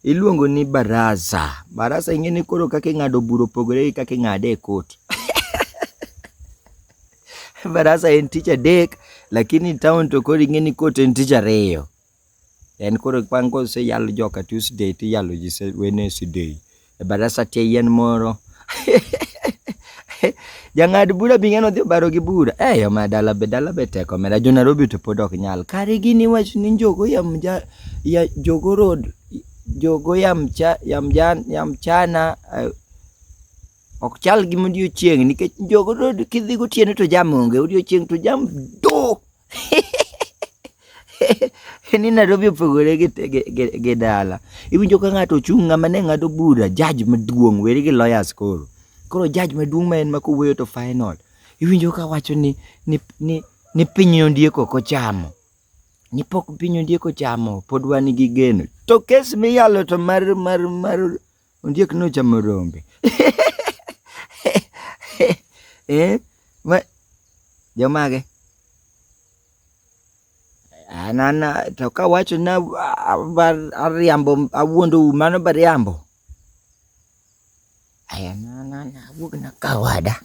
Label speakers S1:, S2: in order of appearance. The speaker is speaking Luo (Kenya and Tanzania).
S1: Iluongo ni baraza. Baraza ing'eni koro kaka ing'ado bura opogore gi kaka ing'ade e kot. Baraza en tich adek, lakini town to koro ing'eni kot en tich ariyo. En koro bang' koseyal joka Tuesday tiyalo ji Wednesday. E baraza tie yien moro. Jang'ad bura bing'e nodhi obaro gi bura. Yoma dala be teko mera jo Nairobi to pod ok nyal. Kare gini wach ni Jogo Jogo Road, Jogo Yamchana ok chal gi odiochieng' nikech Jogo Road kidhi gotieno to jam onge, odiochieng' to jam do. Ni Nairobi opogore gi dala. Iwinjo ka ng'ato ochung' ng'ama ne ng'ado bura, judge maduong', weri gi lawyers koro. Koro judge maduong' ma en ma kowuoyo to final. Iwinjo ka wacho ni piny ondieko kochamo. Ni pok piny ondieko chamo, pod wan gi geno. To kes miyalo to mar ondiek nochamo rombe. Jomage? Anana to kawacho na ariambo awuondo mano bariambo. Aya na wuog na kawada.